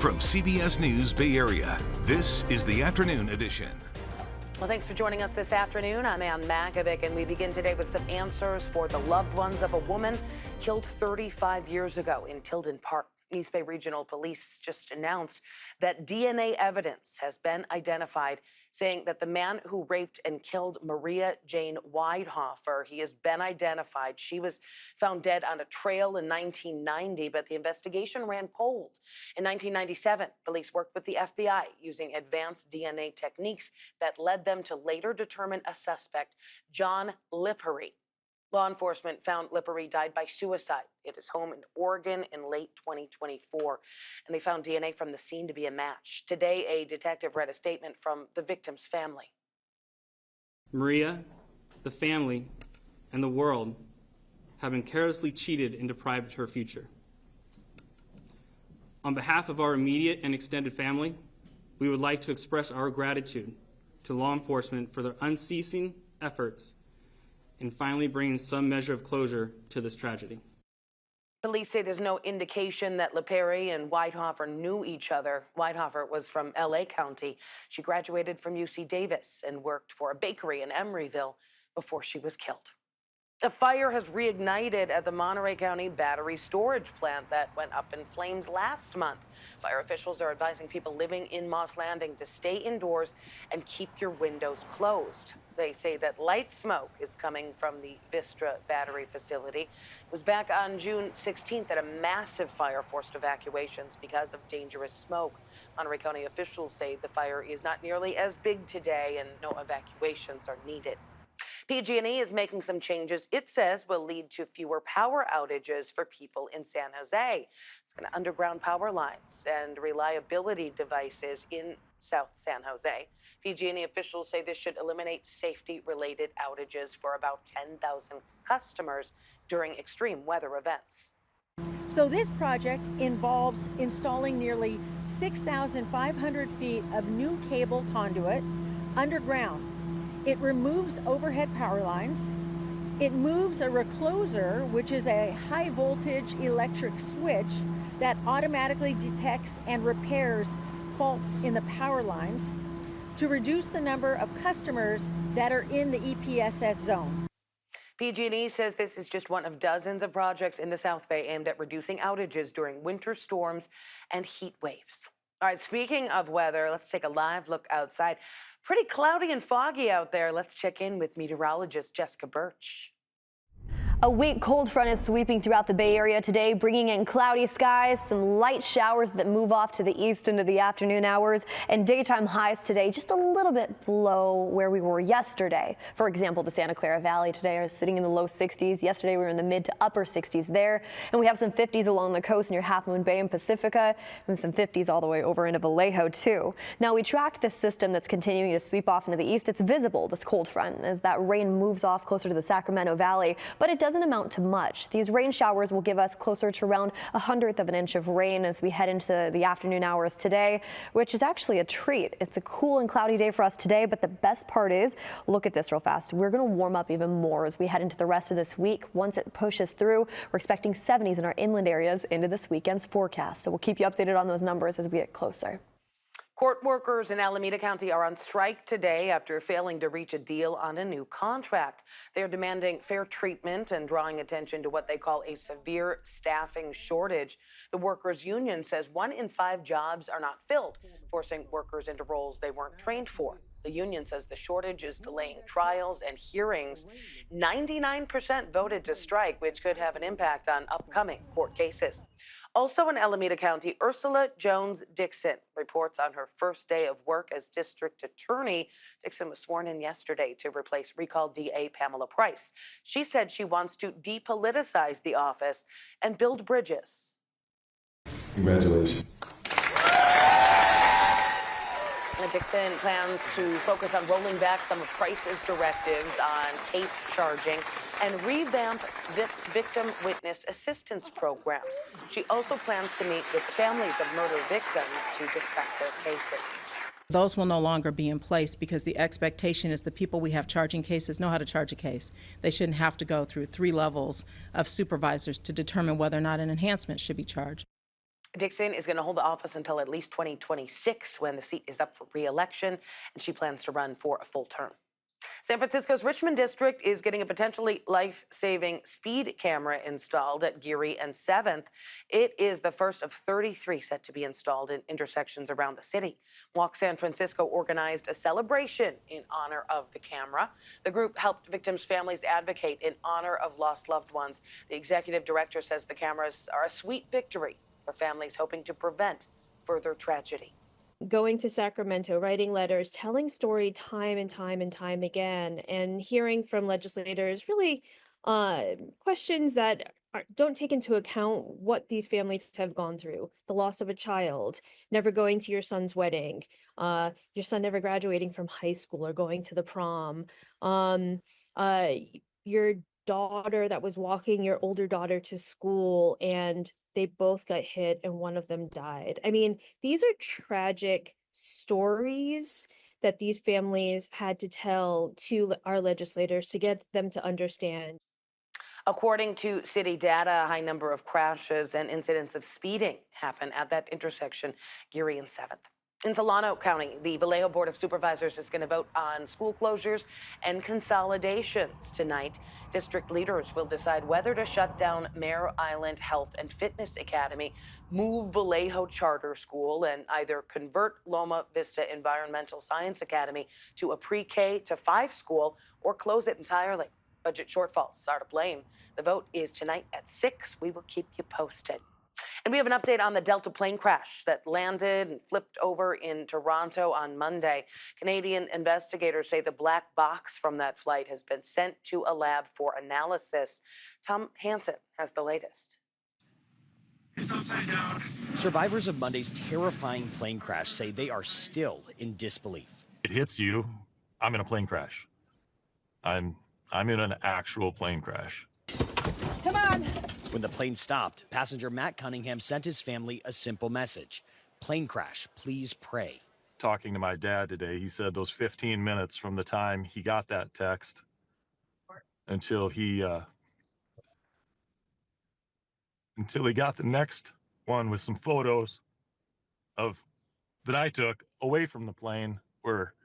From CBS News Bay Area, this is the Afternoon Edition. Well, thanks for joining us this afternoon. I'm Ann Makovic, and we begin today with some answers for the loved ones of a woman killed 35 years ago in Tilden Park. East Bay Regional Police just announced that DNA evidence has been identified, saying that the man who raped and killed Maria Jane Weidhofer, he has been identified. She was found dead on a trail in 1990, but the investigation ran cold. In 1997, police worked with the FBI using advanced DNA techniques that led them to later determine a suspect, John Lippery. Law enforcement found Lippery died by suicide at his home in Oregon in late 2024, and they found DNA from the scene to be a match. Today, a detective read a statement from the victim's family. Maria, the family, and the world have been carelessly cheated and deprived of her future. On behalf of our immediate and extended family, we would like to express our gratitude to law enforcement for their unceasing efforts in finally bringing some measure of closure to this tragedy. Police say there's no indication that Lippery and Weidhofer knew each other. Weidhofer was from LA County. She graduated from UC Davis and worked for a bakery in Emeryville before she was killed. A fire has reignited at the Monterey County battery storage plant that went up in flames last month. Fire officials are advising people living in Moss Landing to stay indoors and keep your windows closed. They say that light smoke is coming from the Vistra battery facility. It was back on June 16th that a massive fire forced evacuations because of dangerous smoke. Monterey County officials say the fire is not nearly as big today and no evacuations are needed. PG&E is making some changes it says will lead to fewer power outages for people in San Jose. It's going to underground power lines and reliability devices in South San Jose. PG&E officials say this should eliminate safety-related outages for about 10,000 customers during extreme weather events. So this project involves installing nearly 6,500 feet of new cable conduit underground. It removes overhead power lines. It moves a recloser, which is a high voltage electric switch that automatically detects and repairs faults in the power lines to reduce the number of customers that are in the EPSS zone. PG&E says this is just one of dozens of projects in the South Bay aimed at reducing outages during winter storms and heat waves. All right, speaking of weather, let's take a live look outside. Pretty cloudy and foggy out there. Let's check in with meteorologist Jessica Birch. A weak cold front is sweeping throughout the Bay Area today, bringing in cloudy skies, some light showers that move off to the east into the afternoon hours, and daytime highs today just a little bit below where we were yesterday. For example, the Santa Clara Valley today is sitting in the low 60s. Yesterday we were in the mid to upper 60s there, and we have some 50s along the coast near Half Moon Bay and Pacifica, and some 50s all the way over into Vallejo too. Now we tracked this system that's continuing to sweep off into the east. It's visible, this cold front, as that rain moves off closer to the Sacramento Valley, but it doesn't amount to much. These rain showers will give us closer to around 1/100 of an inch of rain as we head into the afternoon hours today, which is actually a treat. It's a cool and cloudy day for us today, but the best part is, look at this real fast. We're going to warm up even more as we head into the rest of this week. Once it pushes through, we're expecting 70s in our inland areas into this weekend's forecast. So we'll keep you updated on those numbers as we get closer. Court workers in Alameda County are on strike today after failing to reach a deal on a new contract. They're demanding fair treatment and drawing attention to what they call a severe staffing shortage. The workers' union says 1 in 5 jobs are not filled, forcing workers into roles they weren't trained for. The union says the shortage is delaying trials and hearings. 99% voted to strike, which could have an impact on upcoming court cases. Also in Alameda County, Ursula Jones Dixon reports on her first day of work as district attorney. Dixon was sworn in yesterday to replace recalled DA Pamela Price. She said she wants to depoliticize the office and build bridges. Congratulations. Dixon plans to focus on rolling back some of Price's directives on case charging and revamp victim witness assistance programs. She also plans to meet with families of murder victims to discuss their cases. Those will no longer be in place because the expectation is the people we have charging cases know how to charge a case. They shouldn't have to go through 3 levels of supervisors to determine whether or not an enhancement should be charged. Dixon is going to hold the office until at least 2026 when the seat is up for re-election, and she plans to run for a full term. San Francisco's Richmond District is getting a potentially life-saving speed camera installed at Geary and 7th. It is the first of 33 set to be installed in intersections around the city. Walk San Francisco organized a celebration in honor of the camera. The group helped victims' families advocate in honor of lost loved ones. The executive director says the cameras are a sweet victory for families hoping to prevent further tragedy. Going to Sacramento, writing letters, telling story time and time and time again, and hearing from legislators really questions that don't take into account what these families have gone through: the loss of a child, never going to your son's wedding, your son never graduating from high school or going to the prom, your daughter that was walking your older daughter to school and they both got hit and one of them died. I mean, these are tragic stories that these families had to tell to our legislators to get them to understand. According to city data, a high number of crashes and incidents of speeding happen at that intersection, Geary and 7th. In Solano County, the Vallejo Board of Supervisors is going to vote on school closures and consolidations tonight. District leaders will decide whether to shut down Mare Island Health and Fitness Academy, move Vallejo Charter School, and either convert Loma Vista Environmental Science Academy to a pre-K to 5 school or close it entirely. Budget shortfalls are to blame. The vote is tonight at 6. We will keep you posted. And we have an update on the Delta plane crash that landed and flipped over in Toronto on Monday. Canadian investigators say the black box from that flight has been sent to a lab for analysis. Tom Hansen has the latest. It's upside down. Survivors of Monday's terrifying plane crash say they are still in disbelief. It hits you. I'm in a plane crash. I'm in an actual plane crash. Come on. When the plane stopped, passenger Matt Cunningham sent his family a simple message: plane crash, please pray. Talking to my dad today, he said those 15 minutes from the time he got that text until he got the next one with some photos that I took away from the plane were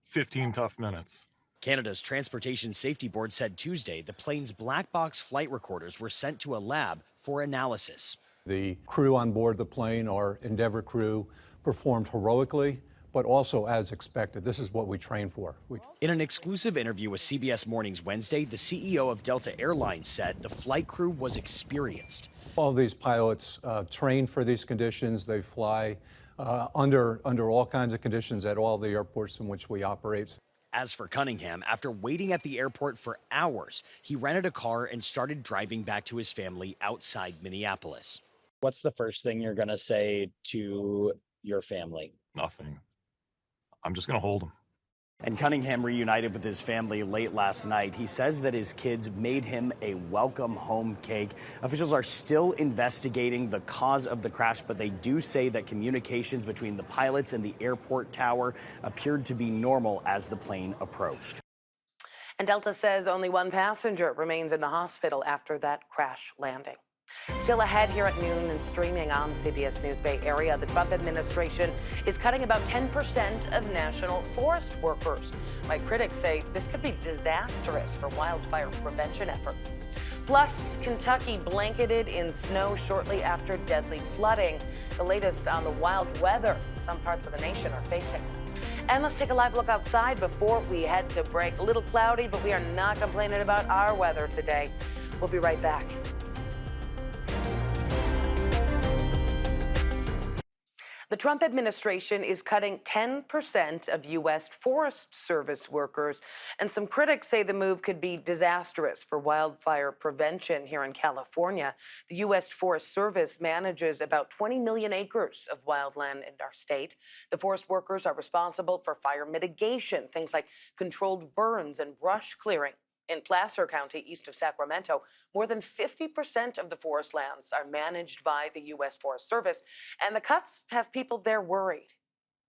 15 tough minutes. Canada's Transportation Safety Board said Tuesday the plane's black box flight recorders were sent to a lab for analysis. The crew on board the plane, our Endeavour crew, performed heroically, but also as expected. This is what we train for. In an exclusive interview with CBS Mornings Wednesday, the CEO of Delta Airlines said the flight crew was experienced. All of these pilots train for these conditions. They fly under all kinds of conditions at all the airports in which we operate. As for Cunningham, after waiting at the airport for hours, he rented a car and started driving back to his family outside Minneapolis. What's the first thing you're going to say to your family? Nothing. I'm just going to hold him. And Cunningham reunited with his family late last night. He says that his kids made him a welcome home cake. Officials are still investigating the cause of the crash, but they do say that communications between the pilots and the airport tower appeared to be normal as the plane approached. And Delta says only one passenger remains in the hospital after that crash landing. Still ahead here at noon and streaming on CBS News Bay Area, the Trump administration is cutting about 10% of national forest workers. My critics say this could be disastrous for wildfire prevention efforts. Plus, Kentucky blanketed in snow shortly after deadly flooding. The latest on the wild weather some parts of the nation are facing. And let's take a live look outside before we head to break. A little cloudy, but we are not complaining about our weather today. We'll be right back. The Trump administration is cutting 10% of U.S. Forest Service workers, and some critics say the move could be disastrous for wildfire prevention here in California. The U.S. Forest Service manages about 20 million acres of wildland in our state. The forest workers are responsible for fire mitigation, things like controlled burns and brush clearing. In Placer County, east of Sacramento, more than 50% of the forest lands are managed by the U.S. Forest Service, and the cuts have people there worried.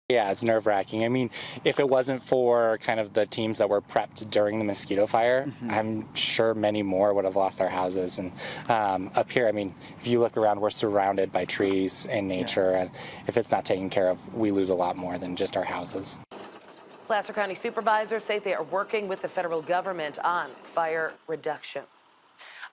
Yeah, it's nerve-wracking. I mean, if it wasn't for kind of the teams that were prepped during the mosquito fire, I'm sure many more would have lost their houses. And up here, I mean, if you look around, we're surrounded by trees and nature, and if it's not taken care of, we lose a lot more than just our houses. Placer County supervisors say they are working with the federal government on fire reduction.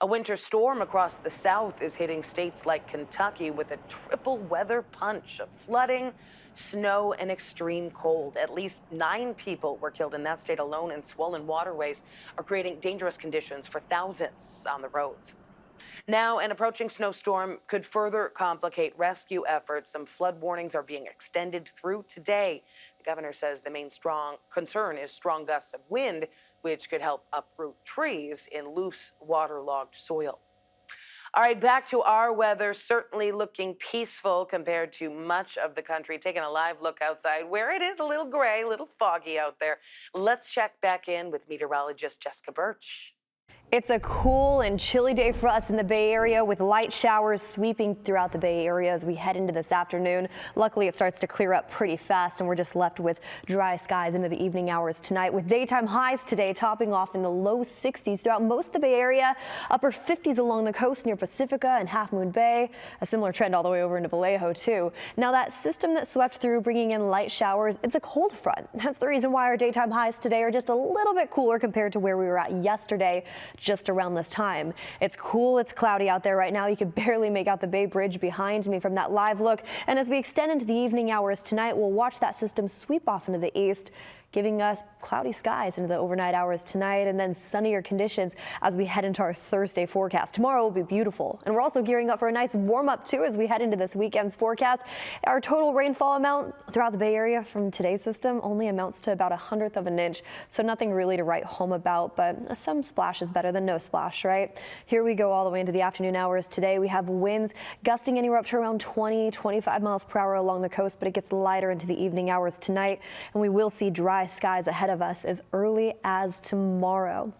A winter storm across the south is hitting states like Kentucky with a triple weather punch of flooding, snow, and extreme cold. At least 9 people were killed in that state alone, and swollen waterways are creating dangerous conditions for thousands on the roads. Now, an approaching snowstorm could further complicate rescue efforts. Some flood warnings are being extended through today. The governor says the main concern is strong gusts of wind, which could help uproot trees in loose, waterlogged soil. All right, back to our weather. Certainly looking peaceful compared to much of the country. Taking a live look outside where it is a little gray, a little foggy out there. Let's check back in with meteorologist Jessica Birch. It's a cool and chilly day for us in the Bay Area with light showers sweeping throughout the Bay Area as we head into this afternoon. Luckily, it starts to clear up pretty fast and we're just left with dry skies into the evening hours tonight with daytime highs today topping off in the low 60s throughout most of the Bay Area, upper 50s along the coast near Pacifica and Half Moon Bay. A similar trend all the way over into Vallejo too. Now that system that swept through bringing in light showers, it's a cold front. That's the reason why our daytime highs today are just a little bit cooler compared to where we were at yesterday. Just around this time. It's cool, it's cloudy out there right now. You could barely make out the Bay Bridge behind me from that live look. And as we extend into the evening hours tonight, we'll watch that system sweep off into the east, giving us cloudy skies into the overnight hours tonight and then sunnier conditions as we head into our Thursday forecast. Tomorrow will be beautiful, and we're also gearing up for a nice warm up too as we head into this weekend's forecast. Our total rainfall amount throughout the Bay Area from today's system only amounts to about 1/100 of an inch, so nothing really to write home about, but some splash is better than no splash, right? Here we go all the way into the afternoon hours today. We have winds gusting anywhere up to around 20-25 miles per hour along the coast, but it gets lighter into the evening hours tonight, and we will see dry skies ahead of us as early as tomorrow.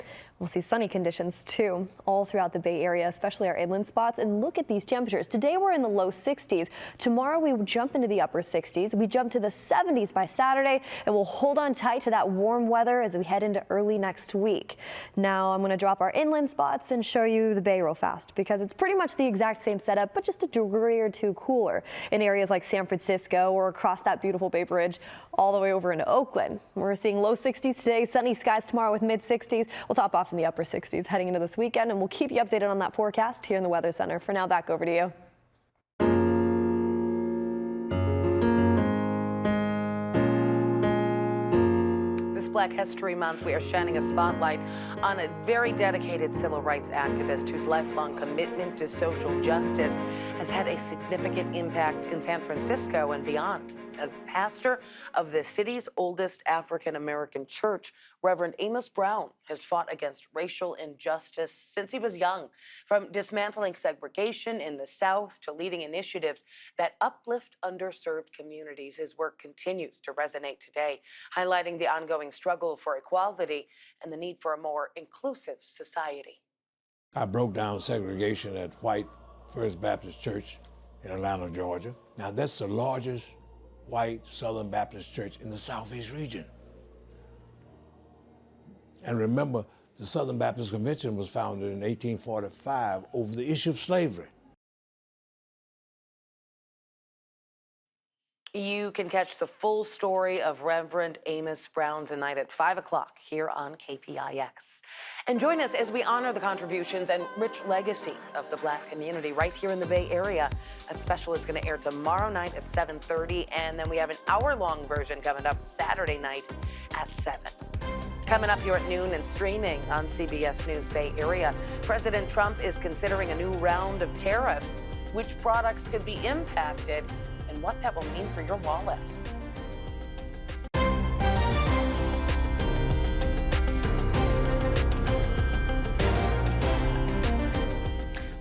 We'll see sunny conditions too all throughout the Bay Area, especially our inland spots. And look at these temperatures. Today we're in the low 60s. Tomorrow we jump into the upper 60s. We jump to the 70s by Saturday, and we'll hold on tight to that warm weather as we head into early next week. Now I'm going to drop our inland spots and show you the Bay real fast because it's pretty much the exact same setup, but just a degree or two cooler in areas like San Francisco or across that beautiful Bay Bridge all the way over into Oakland. We're seeing low 60s today, sunny skies tomorrow with mid 60s. We'll top off in the upper 60s heading into this weekend, and we'll keep you updated on that forecast here in the Weather Center. For now, back over to you. This Black History Month, we are shining a spotlight on a very dedicated civil rights activist whose lifelong commitment to social justice has had a significant impact in San Francisco and beyond. As the pastor of the city's oldest African-American church, Reverend Amos Brown has fought against racial injustice since he was young, from dismantling segregation in the South to leading initiatives that uplift underserved communities. His work continues to resonate today, highlighting the ongoing struggle for equality and the need for a more inclusive society. I broke down segregation at White First Baptist Church in Atlanta, Georgia. Now, that's the largest white Southern Baptist church in the Southeast region. And remember, the Southern Baptist Convention was founded in 1845 over the issue of slavery. You can catch the full story of Reverend Amos Brown tonight at 5 o'clock here on KPIX. And join us as we honor the contributions and rich legacy of the Black community right here in the Bay Area. That special is going to air tomorrow night at 7:30, and then we have an hour-long version coming up Saturday night at 7. Coming up here at noon and streaming on CBS News Bay Area, President Trump is considering a new round of tariffs. Which products could be impacted and what that will mean for your wallet.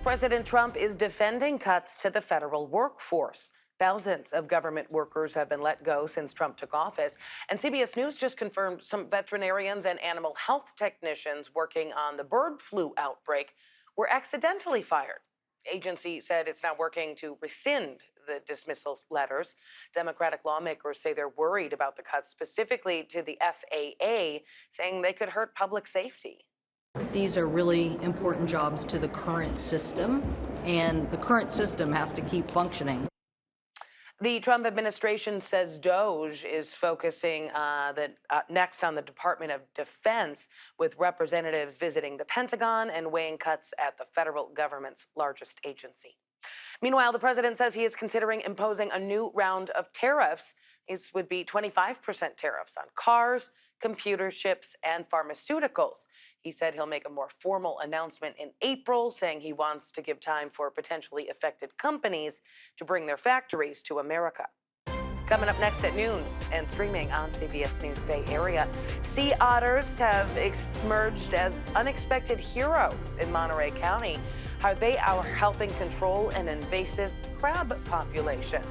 President Trump is defending cuts to the federal workforce. Thousands of government workers have been let go since Trump took office, and CBS News just confirmed some veterinarians and animal health technicians working on the bird flu outbreak were accidentally fired. The agency said it's now working to rescind the dismissal letters. Democratic lawmakers say they're worried about the cuts, specifically to the FAA, saying they could hurt public safety. These are really important jobs to the current system, and the current system has to keep functioning. The Trump administration says DOGE is focusing next on the Department of Defense, with representatives visiting the Pentagon and weighing cuts at the federal government's largest agency. Meanwhile, the president says he is considering imposing a new round of tariffs. These would be 25% tariffs on cars, computer chips, and pharmaceuticals. He said he'll make a more formal announcement in April, saying he wants to give time for potentially affected companies to bring their factories to America. Coming up next at noon and streaming on CBS News Bay Area, sea otters have emerged as unexpected heroes in Monterey County. How they are helping control an invasive crab population.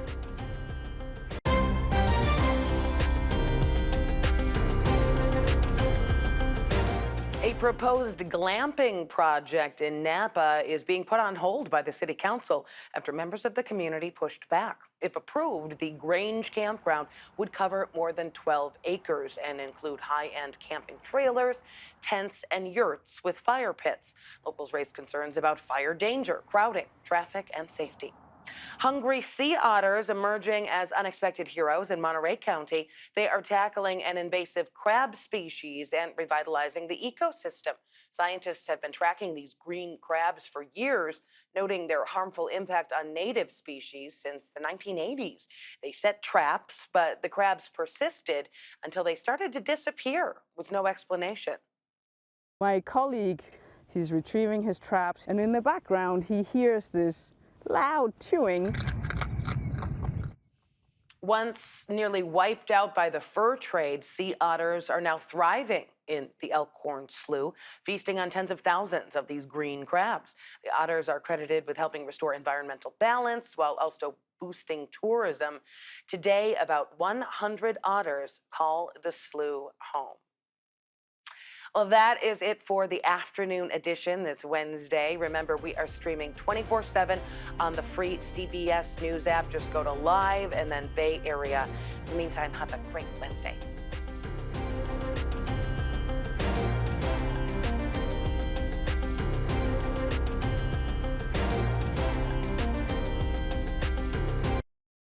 A proposed glamping project in Napa is being put on hold by the city council after members of the community pushed back. If approved, the Grange campground would cover more than 12 acres and include high-end camping trailers, tents, and yurts with fire pits. Locals raised concerns about fire danger, crowding, traffic, and safety. Hungry sea otters emerging as unexpected heroes in Monterey County. They are tackling an invasive crab species and revitalizing the ecosystem. Scientists have been tracking these green crabs for years, noting their harmful impact on native species since the 1980s. They set traps, but the crabs persisted until they started to disappear with no explanation. My colleague, he's retrieving his traps, and in the background, he hears this loud chewing. Once nearly wiped out by the fur trade, sea otters are now thriving in the Elkhorn Slough, feasting on tens of thousands of these green crabs. The otters are credited with helping restore environmental balance while also boosting tourism. Today, about 100 otters call the slough home. Well, that is it for the afternoon edition this Wednesday. Remember, we are streaming 24/7 on the free CBS News app. Just go to Live and then Bay Area. In the meantime, have a great Wednesday.